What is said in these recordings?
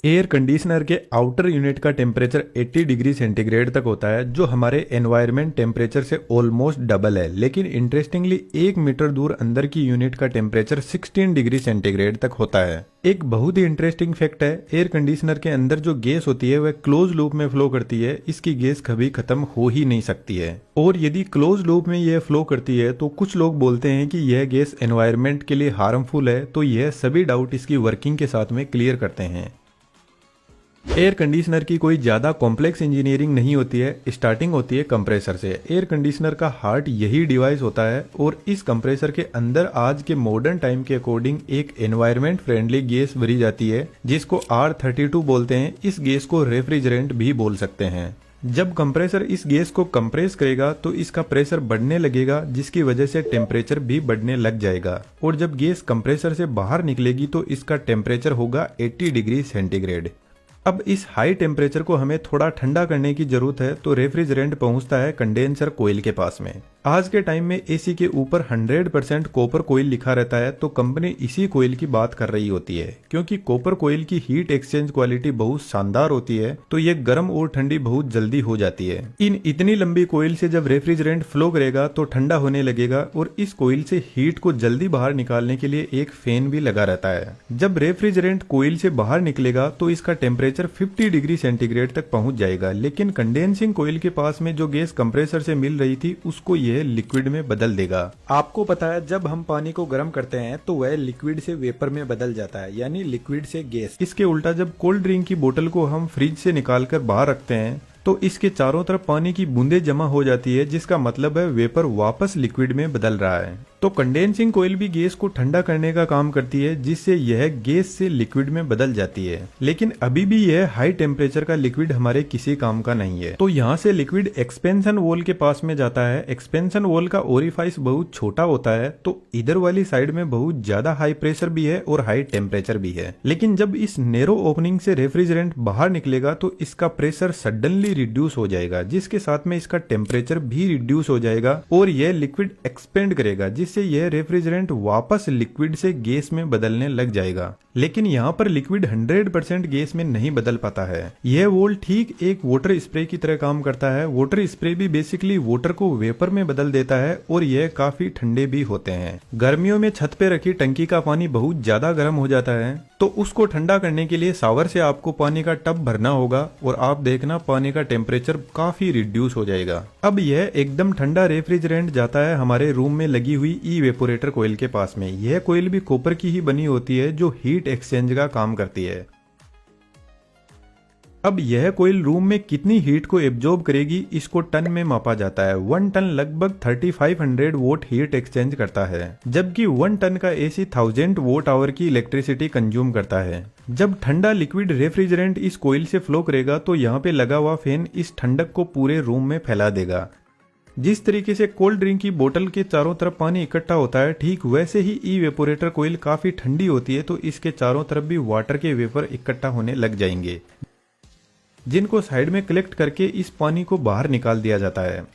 Air conditioner के outer unit का temperature 80 degree centigrade तक होता है, जो हमारे एनवायरनमेंट टेम्परेचर से ऑलमोस्ट डबल है। लेकिन इंटरेस्टिंगली 1 मीटर दूर अंदर की यूनिट का टेम्परेचर 16 डिग्री सेंटीग्रेड तक होता है। एक बहुत ही इंटरेस्टिंग फैक्ट है, एयर कंडीशनर के अंदर जो गैस होती है वह क्लोज लूप में फ्लो करती है। इसकी गैस कभी खत्म हो ही नहीं सकती है, और यदि क्लोज लूप में यह फ्लो करती है तो कुछ लोग बोलते हैं कि यह गैस एनवायरनमेंट के लिए हार्मफुल है। तो यह सभी डाउट इसकी वर्किंग के साथ में क्लियर करते हैं। एयर कंडीशनर की कोई ज़्यादा कॉम्प्लेक्स इंजीनियरिंग नहीं होती है, स्टार्टिंग होती है कंप्रेसर से। एयर कंडीशनर का हार्ट यही डिवाइस होता है, और इस कंप्रेसर के अंदर आज के मॉडर्न टाइम के अकॉर्डिंग एक एनवायरनमेंट फ्रेंडली गैस भरी जाती है, जिसको R32 बोलते हैं। इस गैस को रेफ्रिजरेंट भी बोल सकते हैं। जब कंप्रेसर इस गैस को कंप्रेस करेगा तो इसका प्रेशर बढ़ने लगेगा, जिसकी वजह से टेम्परेचर भी बढ़ने लग जाएगा। और जब गैस कंप्रेसर से बाहर निकलेगी तो इसका टेम्परेचर होगा 80 डिग्री सेंटीग्रेड। अब इस हाई टेम्परेचर को हमें थोड़ा ठंडा करने की जरूरत है, तो रेफ्रिजरेंट पहुंचता है कंडेंसर कोयल के पास में। आज के टाइम में एसी के ऊपर 100% कॉपर कोयल लिखा रहता है, तो कंपनी इसी कोयल की बात कर रही होती है, क्योंकि कॉपर कोयल की हीट एक्सचेंज क्वालिटी बहुत शानदार होती है, तो ये गर्म और ठंडी बहुत जल्दी हो जाती है। इन इतनी लंबी कोयल से जब रेफ्रिजरेंट फ्लो करेगा तो ठंडा होने लगेगा, और इस कोयल से हीट को जल्दी बाहर निकालने के लिए एक फैन भी लगा रहता है। जब रेफ्रिजरेंट कोयल से बाहर निकलेगा तो इसका टेम्परेचर 50 डिग्री सेंटीग्रेड तक पहुंच जाएगा। लेकिन कंडेंसिंग कोयल के पास में जो गैस कंप्रेसर से मिल रही थी उसको यह लिक्विड में बदल देगा। आपको पता है, जब हम पानी को गर्म करते हैं तो वह लिक्विड से वेपर में बदल जाता है, यानी लिक्विड से गैस। इसके उल्टा जब कोल्ड ड्रिंक की बोतल को हम फ्रिज से निकालकर बाहर रखते हैं तो इसके चारों तरफ पानी की बूंदें जमा हो जाती है, जिसका मतलब है वेपर वापस लिक्विड में बदल रहा है। तो कंडेंसिंग कोयल भी गैस को ठंडा करने का काम करती है, जिससे यह गैस से लिक्विड में बदल जाती है। लेकिन अभी भी यह हाई टेम्परेचर का लिक्विड हमारे किसी काम का नहीं है। तो यहाँ से लिक्विड एक्सपेंशन वॉल के पास में जाता है। एक्सपेंशन वॉल का ओरिफाइस बहुत छोटा होता है, तो इधर वाली साइड में बहुत ज्यादा हाई प्रेशर भी है और हाई टेम्परेचर भी है। लेकिन जब इस नैरो ओपनिंग से रेफ्रिजरेंट बाहर निकलेगा तो इसका प्रेशर सडनली रिड्यूस हो जाएगा, जिसके साथ में इसका टेम्परेचर भी रिड्यूस हो जाएगा, और यह लिक्विड एक्सपेंड करेगा, जिससे यह रेफ्रिजरेंट वापस लिक्विड से गैस में बदलने लग जाएगा। लेकिन यहाँ पर लिक्विड 100% गैस में नहीं बदल पाता है। यह वॉल ठीक एक वाटर स्प्रे की तरह काम करता है। वाटर स्प्रे भी बेसिकली वाटर को वेपर में बदल देता है, और यह काफी ठंडे भी होते हैं। गर्मियों में छत पे रखी टंकी का पानी बहुत ज्यादा गर्म हो जाता है, तो उसको ठंडा करने के लिए शावर से आपको पानी का टब भरना होगा, और आप देखना पानी का टेम्परेचर काफी रिड्यूस हो जाएगा। अब यह एकदम ठंडा रेफ्रिजरेंट जाता है हमारे रूम में लगी हुई इवेपोरेटर कोयल के पास में। यह कोयल भी कॉपर की ही बनी होती है, जो हीट एक्सचेंज का काम करती है। अब यह कोयल रूम में कितनी हीट को एब्जॉर्ब करेगी, इसको टन में मापा जाता है। 1 टन लगभग 3500 वोट हीट एक्सचेंज करता है, जबकि 1 टन का एसी 1000 वोट आवर की इलेक्ट्रिसिटी कंज्यूम करता है। जब ठंडा लिक्विड रेफ्रिजरेंट इस कोयल से फ्लो करेगा तो यहाँ पे लगा हुआ फैन इस ठंडक को पूरे रूम में फैला देगा। जिस तरीके से कोल्ड ड्रिंक की बोतल के चारों तरफ पानी इकट्ठा होता है, ठीक वैसे ही इवेपोरेटर कोयल काफी ठंडी होती है, तो इसके चारों तरफ भी वाटर के वेपर इकट्ठा होने लग जाएंगे, जिनको साइड में कलेक्ट करके इस पानी को बाहर निकाल दिया जाता है।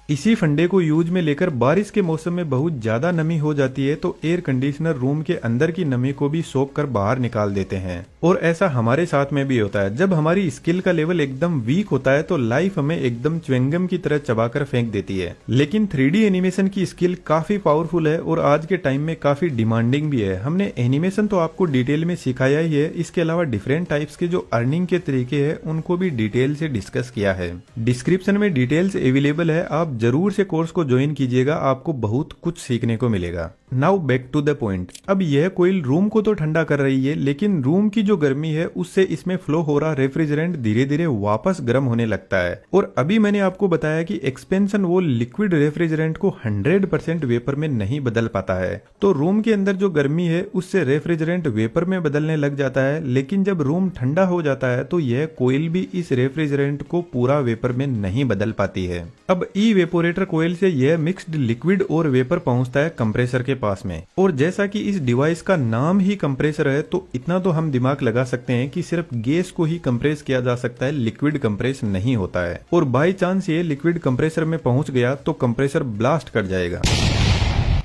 इसी फंडे को यूज में लेकर बारिश के मौसम में बहुत ज्यादा नमी हो जाती है, तो एयर कंडीशनर रूम के अंदर की नमी को भी सोख कर बाहर निकाल देते हैं। और ऐसा हमारे साथ में भी होता है। जब हमारी स्किल का लेवल एकदम वीक होता है तो लाइफ हमें एकदम च्युइंगम की तरह चबाकर फेंक देती है। लेकिन 3D एनिमेशन की स्किल काफी पावरफुल है, और आज के टाइम में काफी डिमांडिंग भी है। हमने एनिमेशन तो आपको डिटेल में सिखाया ही है, इसके अलावा डिफरेंट टाइप्स के जो अर्निंग के तरीके हैं उनको भी डिटेल से डिस्कस किया है। डिस्क्रिप्शन में डिटेल्स अवेलेबल है, आप जरूर से कोर्स को ज्वाइन कीजिएगा, आपको बहुत कुछ सीखने को मिलेगा। Now back to the point. अब यह कोयल रूम को तो ठंडा कर रही है, लेकिन रूम की जो गर्मी है उससे इसमें फ्लो हो रहा रेफ्रिजरेंट धीरे धीरे वापस गर्म होने लगता है। और अभी मैंने आपको बताया कि एक्सपेंशन वॉल लिक्विड रेफ्रिजरेंट को 100% वेपर में नहीं बदल पाता है, तो रूम के अंदर जो गर्मी है उससे रेफ्रिजरेंट वेपर में बदलने लग जाता है। लेकिन जब रूम ठंडा हो जाता है तो यह कोयल भी इस रेफ्रिजरेंट को पूरा वेपर में नहीं बदल पाती है। अब इवेपोरेटर कोयल से यह मिक्स्ड लिक्विड और वेपर पहुंचता है कंप्रेसर के पास में। और जैसा कि इस डिवाइस का नाम ही कंप्रेसर है, तो इतना तो हम दिमाग लगा सकते हैं कि सिर्फ गैस को ही कंप्रेस किया जा सकता है, लिक्विड कंप्रेस नहीं होता है। और बाय चांस ये लिक्विड कंप्रेसर में पहुंच गया तो कंप्रेसर ब्लास्ट कर जाएगा।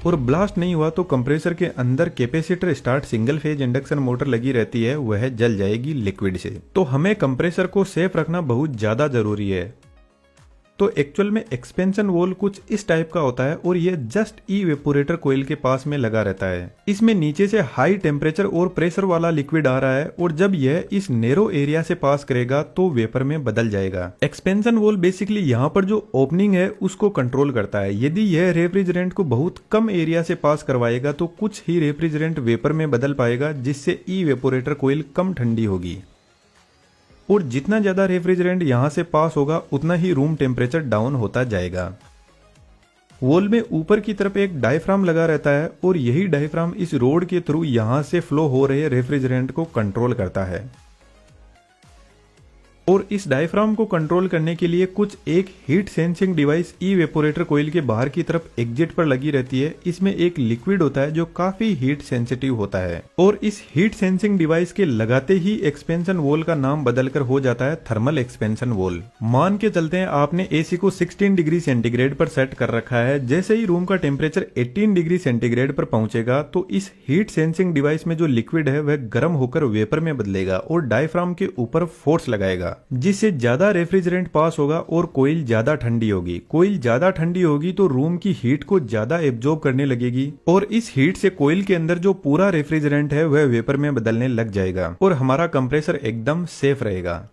और ब्लास्ट नहीं हुआ तो कंप्रेसर के अंदर capacitor start single phase induction motor लगी रहती है, वह जल जाएगी लिक्विड से। तो हमें कंप्रेसर को सेफ रखना बहुत ज्यादा जरूरी है। तो एक्चुअल में एक्सपेंशन वॉल कुछ इस टाइप का होता है और यह जस्ट इवेपोरेटर कोयल के पास में लगा रहता है। इसमें नीचे से हाई टेम्परेचर और प्रेशर वाला लिक्विड आ रहा है और जब यह इस नैरो एरिया से पास करेगा तो वेपर में बदल जाएगा। एक्सपेंशन वॉल बेसिकली यहाँ पर जो ओपनिंग है उसको कंट्रोल करता है। यदि यह रेफ्रिजरेंट को बहुत कम एरिया से पास करवाएगा तो कुछ ही रेफ्रिजरेंट वेपर में बदल पाएगा, जिससे इवेपोरेटर कोयल कम ठंडी होगी। और जितना ज्यादा रेफ्रिजरेंट यहां से पास होगा उतना ही रूम टेम्परेचर डाउन होता जाएगा। वॉल में ऊपर की तरफ एक डायफ्राम लगा रहता है और यही डायफ्राम इस रोड के थ्रू यहां से फ्लो हो रहे रेफ्रिजरेंट को कंट्रोल करता है। और इस डायफ्राम को कंट्रोल करने के लिए कुछ एक हीट सेंसिंग डिवाइस इवेपोरेटर कोयल के बाहर की तरफ एग्जिट पर लगी रहती है। इसमें एक लिक्विड होता है जो काफी हीट सेंसिटिव होता है और इस हीट सेंसिंग डिवाइस के लगाते ही एक्सपेंशन वॉल का नाम बदलकर हो जाता है थर्मल एक्सपेंशन वॉल। मान के चलते हैं आपने एसी को 16 डिग्री सेंटीग्रेड पर सेट कर रखा है। जैसे ही रूम का टेम्परेचर 18 डिग्री सेंटीग्रेड पर पहुंचेगा तो इस हीट सेंसिंग डिवाइस में जो लिक्विड है वह गर्म होकर वेपर में बदलेगा और डायफ्राम के ऊपर फोर्स लगाएगा, जिससे ज्यादा रेफ्रिजरेंट पास होगा और कोयल ज्यादा ठंडी होगी। कोयल ज्यादा ठंडी होगी तो रूम की हीट को ज्यादा एब्जॉर्ब करने लगेगी और इस हीट से कोयल के अंदर जो पूरा रेफ्रिजरेंट है वह वेपर में बदलने लग जाएगा और हमारा कंप्रेसर एकदम सेफ रहेगा।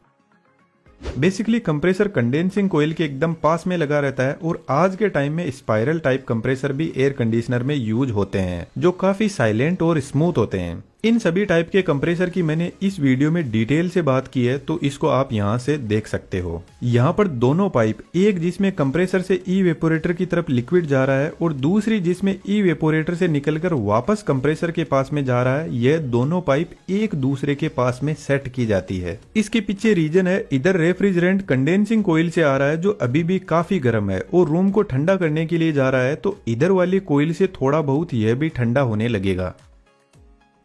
बेसिकली कंप्रेसर कंडेंसिंग कोयल के एकदम पास में लगा रहता है और आज के टाइम में स्पाइरल टाइप कंप्रेसर भी एयर कंडीशनर में यूज होते हैं जो काफी साइलेंट और स्मूथ होते हैं। इन सभी टाइप के कंप्रेसर की मैंने इस वीडियो में डिटेल से बात की है, तो इसको आप यहाँ से देख सकते हो। यहाँ पर दोनों पाइप, एक जिसमें कंप्रेसर से इवेपोरेटर की तरफ लिक्विड जा रहा है और दूसरी जिसमें इवेपोरेटर से निकलकर वापस कंप्रेसर के पास में जा रहा है, यह दोनों पाइप एक दूसरे के पास में सेट की जाती है। इसके पीछे रीजन है, इधर रेफ्रिजरेंट कंडेंसिंग कोयल से आ रहा है जो अभी भी काफी गर्म है और रूम को ठंडा करने के लिए जा रहा है, तो इधर वाली कोयल से थोड़ा बहुत यह भी ठंडा होने लगेगा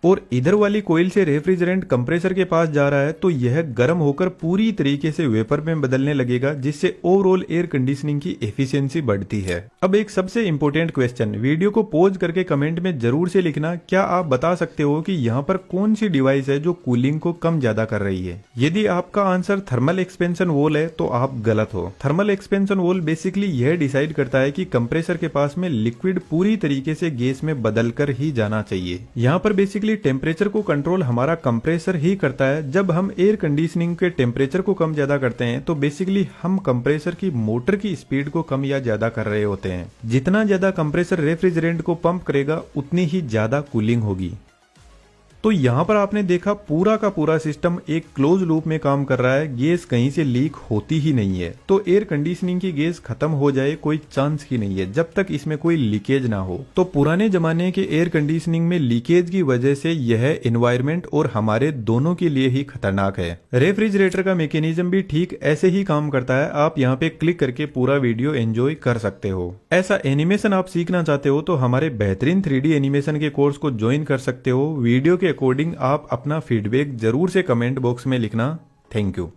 और इधर वाली कोयल से रेफ्रिजरेंट कंप्रेसर के पास जा रहा है तो यह गर्म होकर पूरी तरीके से वेपर में बदलने लगेगा, जिससे ओवरऑल एयर कंडीशनिंग की एफिशिएंसी बढ़ती है। अब एक सबसे इंपॉर्टेंट क्वेश्चन, वीडियो को पॉज करके कमेंट में जरूर से लिखना, क्या आप बता सकते हो कि यहाँ पर कौन सी डिवाइस है जो कूलिंग को कम ज्यादा कर रही है? यदि आपका आंसर थर्मल एक्सपेंशन वॉल है तो आप गलत हो। थर्मल एक्सपेंशन वॉल बेसिकली यह डिसाइड करता है कि कंप्रेसर के पास में लिक्विड पूरी तरीके से गैस में बदल कर ही जाना चाहिए। यहाँ पर बेसिकली टेम्परेचर को कंट्रोल हमारा कंप्रेसर ही करता है। जब हम एयर कंडीशनिंग के टेम्परेचर को कम ज्यादा करते हैं तो बेसिकली हम कंप्रेसर की मोटर की स्पीड को कम या ज्यादा कर रहे होते हैं। जितना ज्यादा कंप्रेसर रेफ्रिजरेंट को पंप करेगा उतनी ही ज्यादा कूलिंग होगी। तो यहाँ पर आपने देखा पूरा का पूरा सिस्टम एक क्लोज लूप में काम कर रहा है, गैस कहीं से लीक होती ही नहीं है। तो एयर कंडीशनिंग की गैस खत्म हो जाए कोई चांस ही नहीं है जब तक इसमें कोई लीकेज ना हो। तो पुराने जमाने के एयर कंडीशनिंग में लीकेज की वजह से यह एनवायरमेंट और हमारे दोनों के लिए ही खतरनाक है। रेफ्रिजरेटर का मैकेनिज्म भी ठीक ऐसे ही काम करता है। आप यहाँ पे क्लिक करके पूरा वीडियो एंजॉय कर सकते हो। ऐसा एनिमेशन आप सीखना चाहते हो तो हमारे बेहतरीन 3D एनिमेशन के कोर्स को ज्वाइन कर सकते हो। वीडियो के अकॉर्डिंग आप अपना फीडबैक जरूर से कमेंट बॉक्स में लिखना। Thank you.